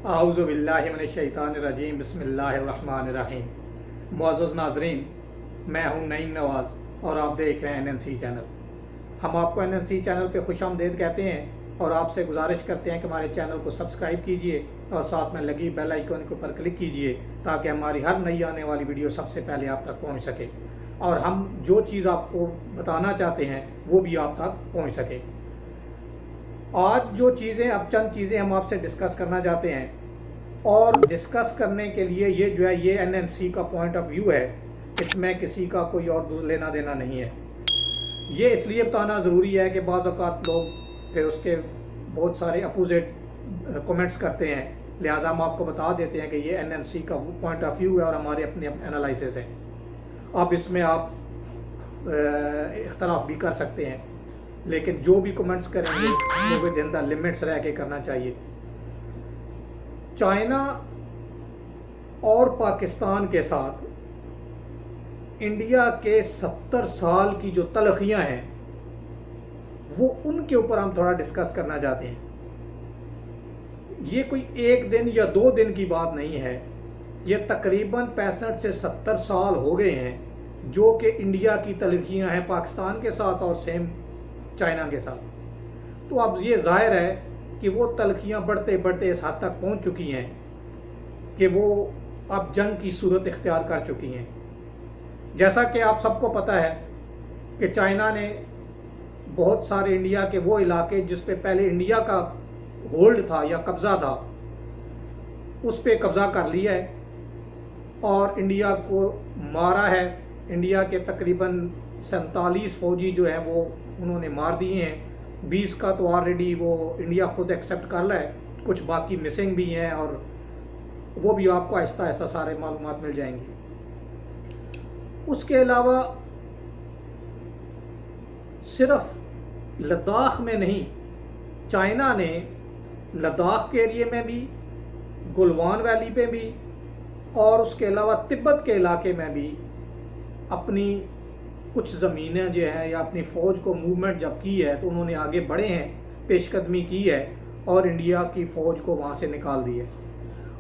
आऊज़ुबिल्लाहि मिनश्शैतानिर्रजीम बिस्मिल्लाहिर्रहमानिर्रहीम। मुअज़्ज़ज़ नाज़रीन, मैं हूं नईम नवाज़ और आप देख रहे हैं NNC चैनल। हम आपको NNC चैनल पे खुशामदीद कहते हैं और आपसे गुजारिश करते हैं कि हमारे चैनल को सब्सक्राइब कीजिए और साथ में लगी बेल आइकन के ऊपर क्लिक कीजिए ताकि हमारी हर नई आने वाली वीडियो सबसे पहले आप तक पहुँच सके और हम जो चीज़ आपको बताना चाहते हैं वो भी आप तक पहुँच सके। आज जो चीज़ें अब चंद चीज़ें हम आपसे डिस्कस करना चाहते हैं और डिस्कस करने के लिए ये जो है ये NNC का पॉइंट ऑफ व्यू है, इसमें किसी का कोई और लेना देना नहीं है। ये इसलिए बताना ज़रूरी है कि बाज़ औक़ात लोग फिर उसके बहुत सारे अपोजिट कमेंट्स करते हैं, लिहाजा हम आपको बता देते हैं कि ये NNC का पॉइंट ऑफ व्यू है और हमारे अपने एनालिसिस है। अब इसमें आप इख्तलाफ भी कर सकते हैं, लेकिन जो भी कमेंट्स करेंगे वो विद इन द लिमिट्स रह के करना चाहिए। चाइना और पाकिस्तान के साथ इंडिया के 70 साल की जो तलखियां हैं वो उनके ऊपर हम थोड़ा डिस्कस करना चाहते हैं। ये कोई एक दिन या 2 दिन की बात नहीं है, ये तकरीबन 65 से 70 साल हो गए हैं जो कि इंडिया की तलखियां हैं पाकिस्तान के साथ और सेम चाइना के साथ। तो अब ये जाहिर है कि वो तलखियां बढ़ते बढ़ते इस हद तक पहुंच चुकी हैं कि वो अब जंग की सूरत इख्तियार कर चुकी हैं। जैसा कि आप सबको पता है कि चाइना ने बहुत सारे इंडिया के वो इलाके जिस पे पहले इंडिया का होल्ड था या कब्जा था उस पे कब्जा कर लिया है और इंडिया को मारा है। इंडिया के तकरीबन 47 फौजी जो है वो उन्होंने मार दिए हैं। 20 का तो ऑलरेडी वो इंडिया खुद एक्सेप्ट कर रहा है, कुछ बाकी मिसिंग भी हैं और वो भी आपको आहिस्ता आहिस्ता सारे मालूमात मिल जाएंगी। उसके अलावा सिर्फ लद्दाख में नहीं, चाइना ने लद्दाख के एरिए में भी, गलवान वैली पे भी और उसके अलावा तिब्बत के इलाके में भी अपनी कुछ ज़मीनें जो हैं या अपनी फ़ौज को मूवमेंट जब की है तो उन्होंने आगे बढ़े हैं, पेशकदमी की है और इंडिया की फ़ौज को वहाँ से निकाल दी है।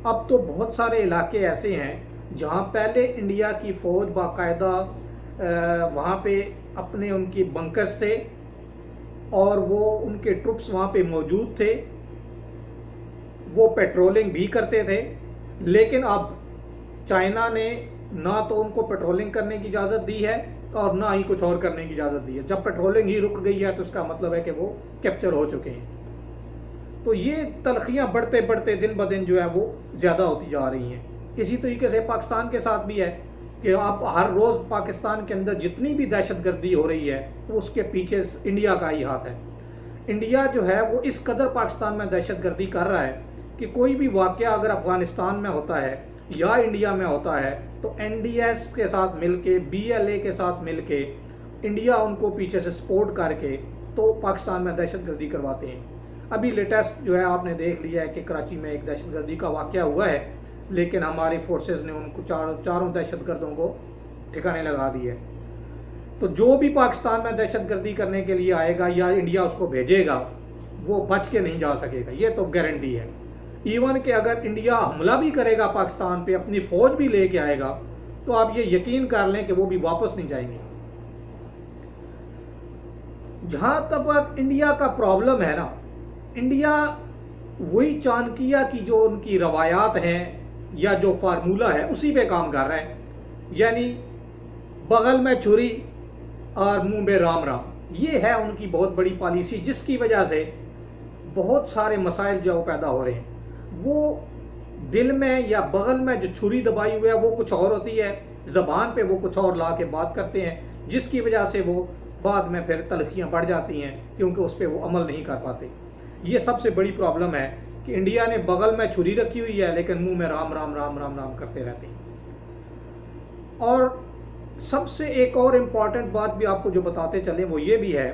अब तो बहुत सारे इलाके ऐसे हैं जहाँ पहले इंडिया की फ़ौज बाकायदा वहाँ पे अपने उनकी बंकर्स थे और वो उनके ट्रुप्स वहाँ पे मौजूद थे, वो पेट्रोलिंग भी करते थे। लेकिन अब चाइना ने ना तो उनको पेट्रोलिंग करने की इजाज़त दी है और ना ही कुछ और करने की इजाज़त दी है। जब पेट्रोलिंग ही रुक गई है तो इसका मतलब है कि वो कैप्चर हो चुके हैं। तो ये तलखियां बढ़ते बढ़ते दिन ब दिन जो है वो ज़्यादा होती जा रही हैं। इसी तरीके से पाकिस्तान के साथ भी है कि आप हर रोज़ पाकिस्तान के अंदर जितनी भी दहशतगर्दी हो रही है तो उसके पीछे इंडिया का ही हाथ है। इंडिया जो है वो इस कदर पाकिस्तान में दहशतगर्दी कर रहा है कि कोई भी वाक़या अगर अफगानिस्तान में होता है या इंडिया में होता है तो NDS के साथ मिलके, BLA के साथ मिलके इंडिया उनको पीछे से सपोर्ट करके तो पाकिस्तान में दहशतगर्दी करवाते हैं। अभी लेटेस्ट जो है आपने देख लिया है कि कराची में एक दहशतगर्दी का वाक़या हुआ है, लेकिन हमारी फोर्सेस ने उनको चारों दहशतगर्दों को ठिकाने लगा दिए। तो जो भी पाकिस्तान में दहशतगर्दी करने के लिए आएगा या इंडिया उसको भेजेगा वो बच के नहीं जा सकेगा, ये तो गारंटी है। इवन कि अगर इंडिया हमला भी करेगा पाकिस्तान पे, अपनी फौज भी लेके आएगा, तो आप ये यकीन कर लें कि वो भी वापस नहीं जाएंगे। जहां तक इंडिया का प्रॉब्लम है ना, इंडिया वही चाणक्य की जो उनकी रवायात हैं या जो फार्मूला है उसी पे काम कर रहे हैं, यानी बगल में छुरी और मुंह में राम राम। ये है उनकी बहुत बड़ी पॉलिसी, जिसकी वजह से बहुत सारे मसाइल जो पैदा हो रहे हैं। वो दिल में या बगल में जो छुरी दबाई हुई है वो कुछ और होती है, ज़बान पे वो कुछ और ला के बात करते हैं, जिसकी वजह से वो बाद में फिर तलखियाँ बढ़ जाती हैं क्योंकि उस पर वो अमल नहीं कर पाते। ये सबसे बड़ी प्रॉब्लम है कि इंडिया ने बगल में छुरी रखी हुई है लेकिन मुंह में राम राम राम राम राम करते रहते हैं। और सबसे एक और इम्पॉर्टेंट बात भी आपको जो बताते चले वो ये भी है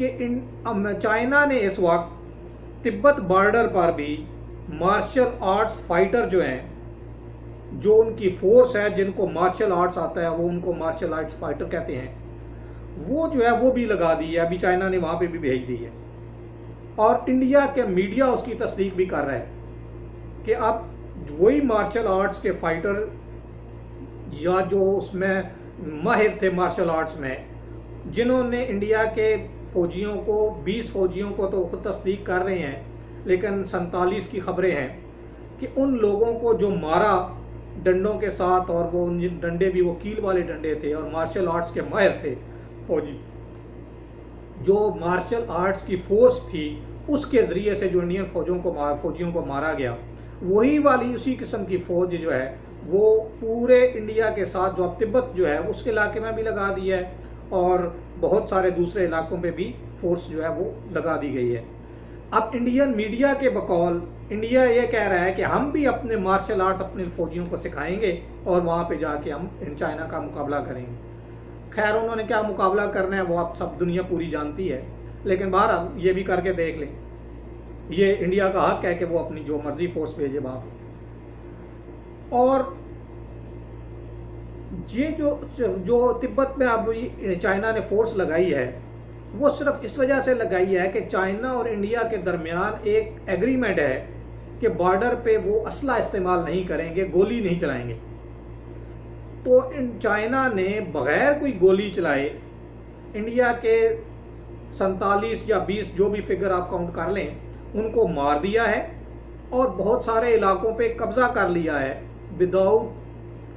कि चाइना ने इस वक्त तिब्बत बॉर्डर पर भी मार्शल आर्ट्स फाइटर जो हैं, जो उनकी फोर्स है जिनको मार्शल आर्ट्स आता है वो उनको मार्शल आर्ट्स फाइटर कहते हैं, वो जो है वो भी लगा दी है। अभी चाइना ने वहाँ पे भी भेज दी है और इंडिया के मीडिया उसकी तस्दीक भी कर रहा है कि अब वही मार्शल आर्ट्स के फाइटर या जो उसमें माहिर थे मार्शल आर्ट्स में, जिन्होंने इंडिया के फौजियों को 20 फौजियों को तो खुद तस्दीक कर रहे हैं, लेकिन 47 की खबरें हैं कि उन लोगों को जो मारा डंडों के साथ, और वो डंडे भी वो कील वाले डंडे थे, और मार्शल आर्ट्स के माहिर थे फौजी, जो मार्शल आर्ट्स की फोर्स थी उसके ज़रिए से जो इंडियन फौजियों को मारा गया, वही वाली उसी किस्म की फौज जो है वो पूरे इंडिया के साथ जो अब तिब्बत जो है उसके इलाके में भी लगा दी है, और बहुत सारे दूसरे इलाकों पे भी फोर्स जो है वो लगा दी गई है। अब इंडियन मीडिया के बकौल इंडिया ये कह रहा है कि हम भी अपने मार्शल आर्ट्स अपने फौजियों को सिखाएंगे और वहाँ पे जाके हम चाइना का मुकाबला करेंगे। खैर उन्होंने क्या मुकाबला करना है वो आप सब दुनिया पूरी जानती है, लेकिन बहरहाल ये भी करके देख लें, ये इंडिया का हक है कि वो अपनी जो मर्जी फोर्स भेजे वहाँ पे। और ये जो तिब्बत में अब चाइना ने फोर्स लगाई है, वो सिर्फ इस वजह से लगाई है कि चाइना और इंडिया के दरमियान एक एग्रीमेंट है कि बॉर्डर पे वो असला इस्तेमाल नहीं करेंगे, गोली नहीं चलाएंगे। तो चाइना ने बगैर कोई गोली चलाए इंडिया के 47 या 20 जो भी फिगर आप काउंट कर लें उनको मार दिया है, और बहुत सारे इलाकों पे कब्जा कर लिया है without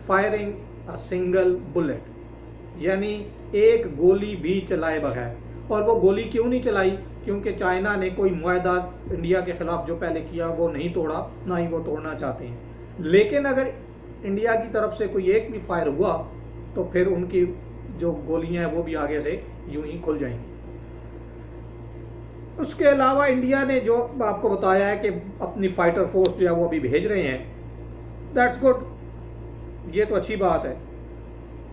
firing a single bullet, यानी एक गोली भी चलाए बगैर। और वो गोली क्यों नहीं चलाई? क्योंकि चाइना ने कोई मुआहदा इंडिया के खिलाफ जो पहले किया वो नहीं तोड़ा, ना ही वो तोड़ना चाहते हैं। लेकिन अगर इंडिया की तरफ से कोई एक भी फायर हुआ तो फिर उनकी जो गोलियां हैं वो भी आगे से यूं ही खुल जाएंगी। उसके अलावा इंडिया ने जो आपको बताया है कि अपनी फाइटर फोर्स जो है वो अभी भेज रहे हैं, दैट्स गुड, ये तो अच्छी बात है।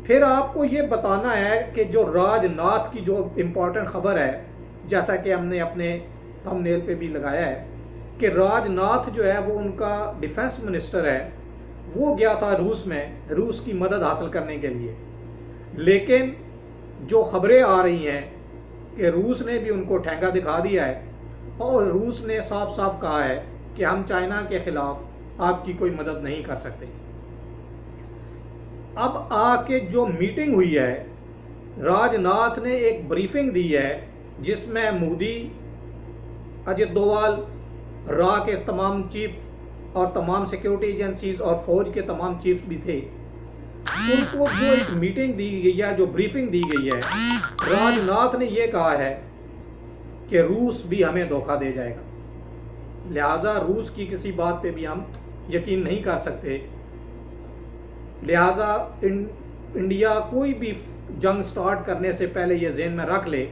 फिर आपको ये बताना है कि जो राजनाथ की जो इम्पोर्टेंट खबर है, जैसा कि हमने अपने थंबनेल पे भी लगाया है कि राजनाथ जो है वो उनका डिफेंस मिनिस्टर है, वो गया था रूस में रूस की मदद हासिल करने के लिए। लेकिन जो खबरें आ रही हैं कि रूस ने भी उनको ठेंगा दिखा दिया है, और रूस ने साफ साफ कहा है कि हम चाइना के खिलाफ आपकी कोई मदद नहीं कर सकते। अब आके जो मीटिंग हुई है, राजनाथ ने एक ब्रीफिंग दी है जिसमें मोदी, अजित डोवाल, रा के तमाम चीफ और तमाम सिक्योरिटी एजेंसीज और फौज के तमाम चीफ भी थे। उनको जो एक मीटिंग दी गई है, जो ब्रीफिंग दी गई है, राजनाथ ने यह कहा है कि रूस भी हमें धोखा दे जाएगा, लिहाजा रूस की किसी बात पे भी हम यकीन नहीं कर सकते। लिहाजा इंडिया कोई भी जंग स्टार्ट करने से पहले ये ज़हन में रख ले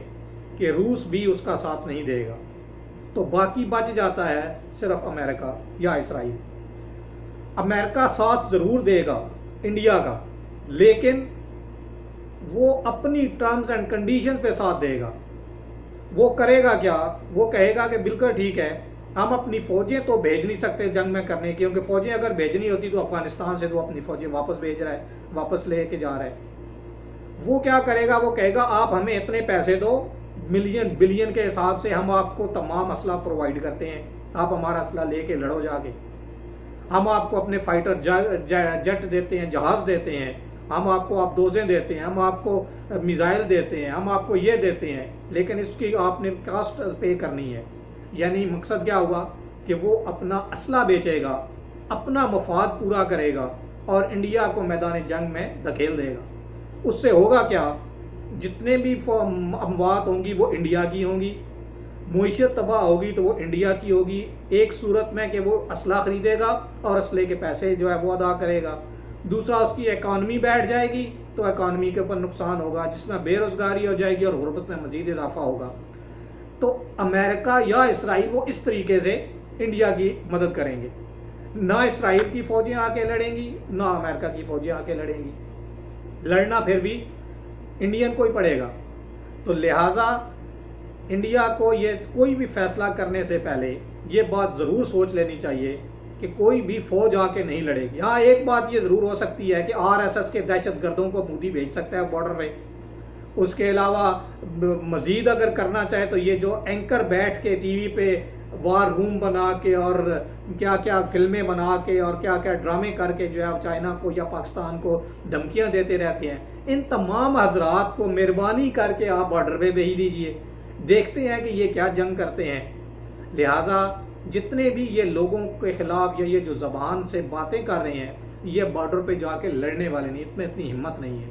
कि रूस भी उसका साथ नहीं देगा। तो बाकी बच जाता है सिर्फ अमेरिका या इसराइल। अमेरिका साथ ज़रूर देगा इंडिया का, लेकिन वो अपनी टर्म्स एंड कंडीशन पे साथ देगा। वो करेगा क्या? वो कहेगा कि बिल्कुल ठीक है, हम अपनी फौजें तो भेज नहीं सकते जंग में करने की, क्योंकि फौजें अगर भेजनी होती तो अफगानिस्तान से तो अपनी फौजें वापस भेज रहा है, वापस लेके जा रहा है। वो क्या करेगा? वो कहेगा आप हमें इतने पैसे दो, मिलियन बिलियन के हिसाब से हम आपको तमाम असला प्रोवाइड करते हैं, आप हमारा असला लेके लड़ो जाके। हम आपको अपने फाइटर जेट देते हैं, जहाज देते हैं, हम आपको आपदोजें देते हैं, हम आपको मिसाइल देते हैं, हम आपको ये देते हैं, लेकिन इसकी आपने कास्ट पे करनी है। यानी मकसद क्या हुआ कि वो अपना असला बेचेगा, अपना मफाद पूरा करेगा और इंडिया को मैदान जंग में धकेल देगा। उससे होगा क्या? जितने भी अमवात होंगी वो इंडिया की होंगी, मुईशत तबाह होगी तो वो इंडिया की होगी, एक सूरत में कि वो असला खरीदेगा और असले के पैसे जो है वो अदा करेगा। दूसरा, उसकी इकॉनमी बैठ जाएगी तो इकॉनमी के ऊपर नुकसान होगा, जिसमें बेरोजगारी हो जाएगी और गुर्बत में मजीद इजाफा होगा। तो अमेरिका या इसराइल वो इस तरीके से इंडिया की मदद करेंगे। ना इसराइल की फौजें आके लड़ेंगी, ना अमेरिका की फौजें आके लड़ेंगी। लड़ना फिर भी इंडियन को ही पड़ेगा। तो लिहाजा इंडिया को ये कोई भी फैसला करने से पहले ये बात ज़रूर सोच लेनी चाहिए कि कोई भी फौज आके नहीं लड़ेगी। हाँ, एक बात ये ज़रूर हो सकती है कि आरएसएस के दहशतगर्दों को मोदी भेज सकता है बॉर्डर पे। उसके अलावा मजीद अगर करना चाहे तो ये जो एंकर बैठ के टीवी पे वार रूम बना के और क्या क्या फिल्में बना के और क्या क्या ड्रामे करके जो है चाइना को या पाकिस्तान को धमकियां देते रहते हैं। इन तमाम हजरात को मेहरबानी करके आप बॉर्डर पे भेज दीजिए, देखते हैं कि ये क्या जंग करते हैं। लिहाजा जितने भी ये लोगों के खिलाफ या ये जो जबान से बातें कर रहे हैं, ये बॉर्डर पे जाके लड़ने वाले नहीं, इतने इतनी हिम्मत नहीं है,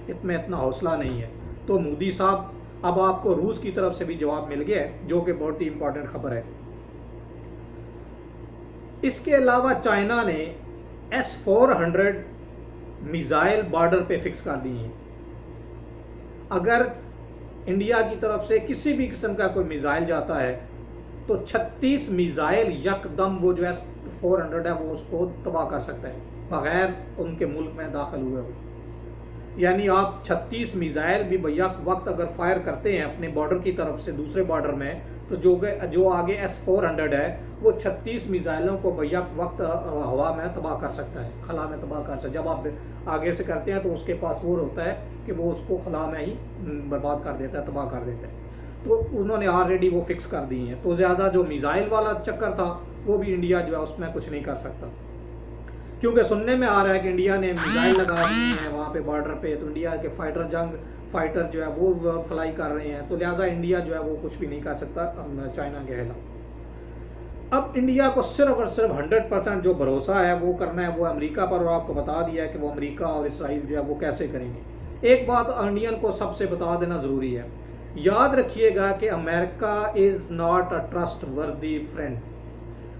इतने इतना हौसला नहीं है। तो मोदी साहब, अब आपको रूस की तरफ से भी जवाब मिल गया है, जो कि बहुत ही इंपॉर्टेंट खबर है। इसके अलावा चाइना ने S-400 मिसाइल बॉर्डर पे फिक्स कर दी हैं। अगर इंडिया की तरफ से किसी भी किस्म का कोई मिसाइल जाता है तो 36 मिसाइल यकदम वो जो S-400 है वो उसको तबाह कर सकता है बगैर उनके मुल्क में दाखिल हुए हो। यानी आप 36 मिसाइल भी भैया वक्त अगर फायर करते हैं अपने बॉर्डर की तरफ से दूसरे बॉर्डर में, तो जो आगे S-400 है वो 36 मिसाइलों को भैया वक्त हवा में तबाह कर सकता है, खला में तबाह कर सकता है। जब आप आगे से करते हैं तो उसके पास वो होता है कि वो उसको खला में ही बर्बाद कर देता है, तबाह कर देता है। तो उन्होंने ऑलरेडी वो फिक्स कर दी हैं। तो ज़्यादा जो मिसाइल वाला चक्कर था वो भी इंडिया जो है उसमें कुछ नहीं कर सकता, क्योंकि सुनने में आ रहा है कि इंडिया ने मिसाइल लगा दी है वहाँ पे बॉर्डर पे, तो इंडिया के फाइटर जो है वो फ्लाई कर रहे हैं। तो लिहाजा इंडिया जो है वो कुछ भी नहीं कर सकता चाइना के खिलाफ। अब इंडिया को सिर्फ और सिर्फ 100% जो भरोसा है वो करना है वो अमेरिका पर, और आपको बता दिया है कि वो अमेरिका और इसराइल जो है वो कैसे करेंगे। एक बात इंडियन को सबसे बता देना ज़रूरी है, याद रखिएगा कि America is not a trust वर्दी फ्रेंड।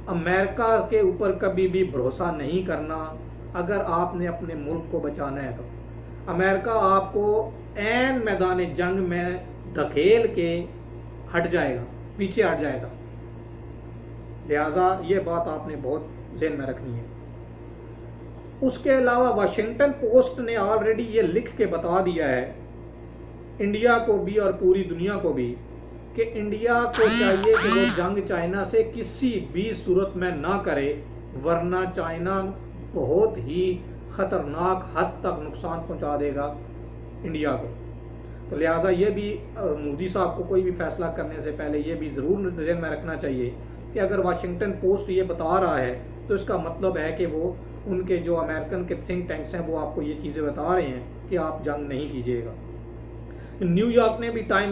अमेरिका के ऊपर कभी भी भरोसा नहीं करना अगर आपने अपने मुल्क को बचाना है। तो अमेरिका आपको ऐन मैदान जंग में धकेल के हट जाएगा, पीछे हट जाएगा। लिहाजा ये बात आपने बहुत ज़हन में रखनी है। उसके अलावा वाशिंगटन पोस्ट ने ऑलरेडी ये लिख के बता दिया है इंडिया को भी और पूरी दुनिया को भी कि इंडिया को चाहिए कि वो जंग चाइना से किसी भी सूरत में ना करे, वरना चाइना बहुत ही खतरनाक हद तक नुकसान पहुंचा देगा इंडिया को। तो लिहाजा ये भी मोदी साहब को कोई भी फैसला करने से पहले ये भी ज़रूर ध्यान में रखना चाहिए कि अगर वाशिंगटन पोस्ट ये बता रहा है तो इसका मतलब है कि वो उनके जो अमेरिकन के थिंक टैंक्स हैं वो आपको ये चीज़ें बता रहे हैं कि आप जंग नहीं कीजिएगा। न्यूयॉर्क टाइम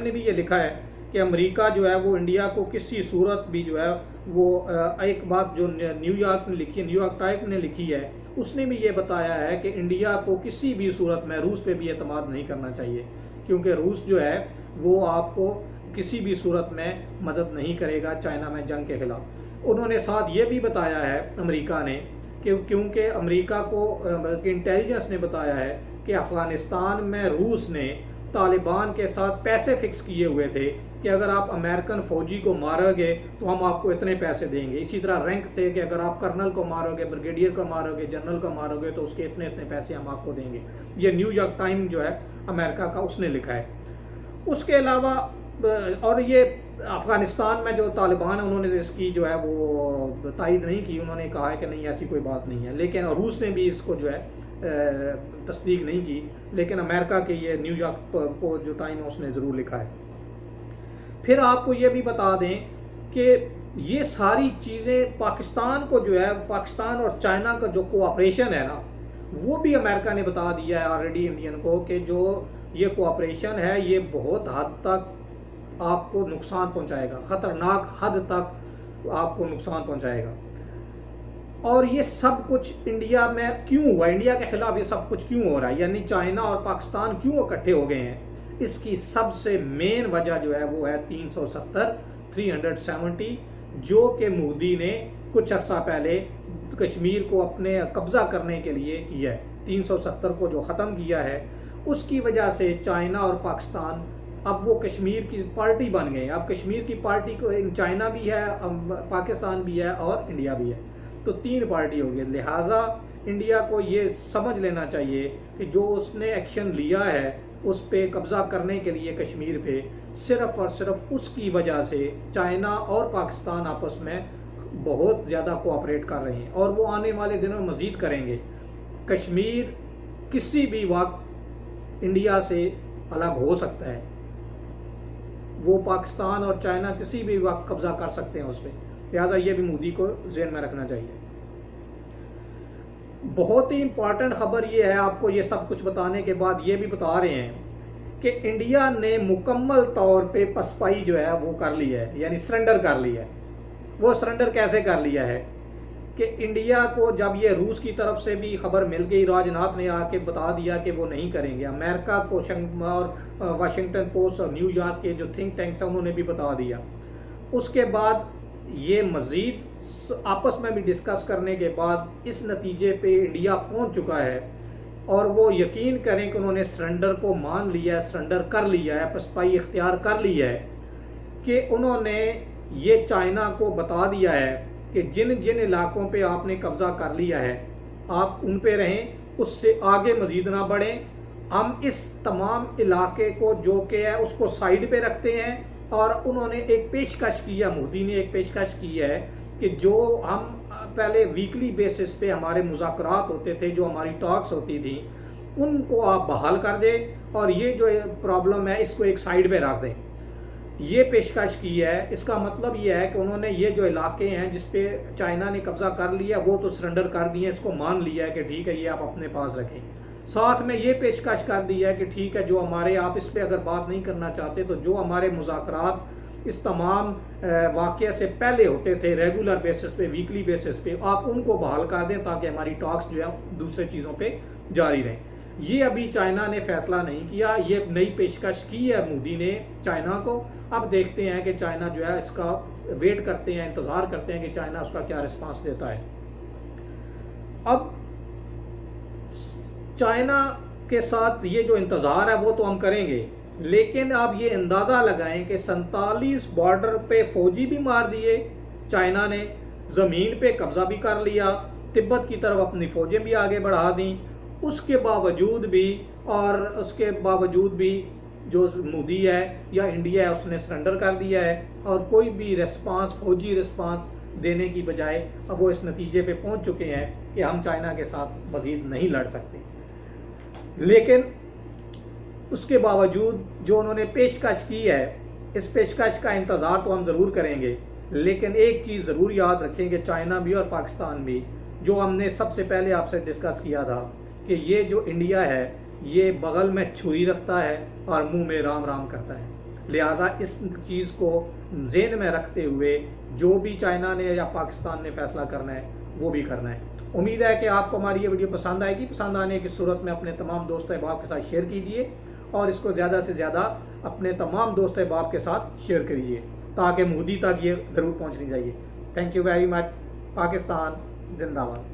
ने भी ये लिखा है कि अमेरिका जो है वो इंडिया को किसी सूरत भी जो है वो एक बात जो न्यूयॉर्क टाइम ने लिखी है, उसने भी ये बताया है कि इंडिया को किसी भी सूरत में रूस पे भी एतमाद नहीं करना चाहिए, क्योंकि रूस जो है वो आपको किसी भी सूरत में मदद नहीं करेगा चाइना में जंग के खिलाफ। उन्होंने साथ ये भी बताया है अमेरिका ने कि क्योंकि अमेरिका को इंटेलिजेंस ने बताया है कि अफगानिस्तान में रूस ने तालिबान के साथ पैसे फिक्स किए हुए थे कि अगर आप अमेरिकन फौजी को मारोगे तो हम आपको इतने पैसे देंगे। इसी तरह रैंक थे कि अगर आप कर्नल को मारोगे, ब्रिगेडियर को मारोगे, जनरल को मारोगे तो उसके इतने इतने पैसे हम आपको देंगे। ये न्यूयॉर्क टाइम जो है अमेरिका का उसने लिखा है। उसके अलावा और ये अफगानिस्तान में जो तालिबान है उन्होंने इसकी जो है वो तायद नहीं की, उन्होंने कहा है कि नहीं ऐसी कोई बात नहीं है, लेकिन रूस ने भी इसको जो है तस्दीक नहीं की, लेकिन अमेरिका के ये न्यूयॉर्क को जो टाइम है उसने ज़रूर लिखा है। फिर आपको ये भी बता दें कि ये सारी चीज़ें पाकिस्तान को जो है, पाकिस्तान और चाइना का जो कोऑपरेशन है ना, वो भी अमेरिका ने बता दिया है ऑलरेडी इंडियन को कि जो ये कोऑपरेशन है ये बहुत हद तक आपको नुकसान पहुंचाएगा, खतरनाक हद तक आपको नुकसान पहुंचाएगा। और ये सब कुछ इंडिया में क्यों हुआ, इंडिया के खिलाफ ये सब कुछ क्यों हो रहा है, यानी चाइना और पाकिस्तान क्यों इकट्ठे हो गए हैं, इसकी सबसे मेन वजह जो है वो है 370 जो कि मोदी ने कुछ अर्सा पहले कश्मीर को अपने कब्जा करने के लिए किया है। 370 को जो ख़त्म किया है उसकी वजह से चाइना और पाकिस्तान अब वो कश्मीर की पार्टी बन गए। अब कश्मीर की पार्टी को चाइना भी है, पाकिस्तान भी है और इंडिया भी है, तो 3 पार्टी हो गई। लिहाजा इंडिया को ये समझ लेना चाहिए कि जो उसने एक्शन लिया है उस पे कब्जा करने के लिए कश्मीर पे, सिर्फ और सिर्फ उसकी वजह से चाइना और पाकिस्तान आपस में बहुत ज़्यादा कोऑपरेट कर रहे हैं और वो आने वाले दिनों में मज़ीद करेंगे। कश्मीर किसी भी वक्त इंडिया से अलग हो सकता है, वो पाकिस्तान और चाइना किसी भी वक्त कब्जा कर सकते हैं उस पर। लिहाजा ये भी मोदी को ज़हन में रखना चाहिए। बहुत ही इंपॉर्टेंट खबर ये है, आपको ये सब कुछ बताने के बाद ये भी बता रहे हैं कि इंडिया ने मुकम्मल तौर पे पसपाई जो है वो कर ली है, यानी सरेंडर कर लिया है। वो सरेंडर कैसे कर लिया है कि इंडिया को जब ये रूस की तरफ से भी खबर मिल गई, राजनाथ ने आके बता दिया कि वो नहीं करेंगे, अमेरिका को और वाशिंगटन पोस्ट और न्यूयॉर्क के जो थिंक टैंक्स हैं उन्होंने भी बता दिया। उसके बाद ये मज़ीद आपस में भी डिस्कस करने के बाद इस नतीजे पे इंडिया पहुंच चुका है और वो यकीन करें कि उन्होंने सरेंडर को मान लिया है, सरेंडर कर लिया है, पसपाई इख्तियार कर लिया है कि उन्होंने ये चाइना को बता दिया है कि जिन जिन इलाकों पे आपने कब्जा कर लिया है आप उन पे रहें, उससे आगे मजीद ना बढ़ें। हम इस तमाम इलाके को जो कि है उसको साइड पे रखते हैं। और उन्होंने एक पेशकश किया, मोदी ने एक पेशकश की है कि जो हम पहले वीकली बेसिस पे हमारे मुज़ाकरात होते थे, जो हमारी टॉक्स होती थी, उनको आप बहाल कर दें और ये जो प्रॉब्लम है इसको एक साइड पे रख दें। ये पेशकश की है। इसका मतलब ये है कि उन्होंने ये जो इलाके हैं जिस पे चाइना ने कब्जा कर लिया वो तो सरेंडर कर दिए, इसको मान लिया है कि ठीक है ये आप अपने पास रखें। साथ में ये पेशकश कर दी है कि ठीक है जो हमारे, आप इस पे अगर बात नहीं करना चाहते तो जो हमारे मुज़ाकरात इस तमाम वाक़या से पहले होते थे रेगुलर बेसिस पे, वीकली बेसिस पे, आप उनको बहाल कर दें ताकि हमारी टॉक्स जो है दूसरे चीज़ों पे जारी रहें। ये अभी चाइना ने फैसला नहीं किया, ये नई पेशकश की है मोदी ने चाइना को। अब देखते हैं कि चाइना जो है इसका वेट करते हैं, इंतज़ार करते हैं कि चाइना उसका क्या रिस्पांस देता है। अब चाइना के साथ ये जो इंतज़ार है वो तो हम करेंगे, लेकिन आप ये अंदाज़ा लगाएं कि 47 बॉर्डर पे फौजी भी मार दिए चाइना ने, ज़मीन पे कब्जा भी कर लिया, तिब्बत की तरफ अपनी फौजें भी आगे बढ़ा दी। उसके बावजूद भी जो मोदी है या इंडिया है उसने सरेंडर कर दिया है और कोई भी रिस्पांस, फौजी रिस्पांस देने की बजाय अब वो इस नतीजे पे पहुंच चुके हैं कि हम चाइना के साथ मज़ीद नहीं लड़ सकते। लेकिन उसके बावजूद जो उन्होंने पेशकश की है, इस पेशकश का इंतज़ार तो हम ज़रूर करेंगे, लेकिन एक चीज़ ज़रूर याद रखेंगे, चाइना भी और पाकिस्तान भी, जो हमने सबसे पहले आपसे डिस्कस किया था कि ये जो इंडिया है ये बगल में छुरी रखता है और मुंह में राम राम करता है। लिहाजा इस चीज़ को ज़हन में रखते हुए जो भी चाइना ने या पाकिस्तान ने फैसला करना है वो भी करना है। उम्मीद है कि आपको हमारी ये वीडियो पसंद आएगी। पसंद आने की सूरत में अपने तमाम दोस्त अहबाब के साथ शेयर कीजिए और इसको ज़्यादा से ज़्यादा अपने तमाम दोस्त अहबाब के साथ शेयर करिए ताकि मोदी तक ये ज़रूर पहुँचनी चाहिए। Thank you very much. Pakistan जिंदाबाद।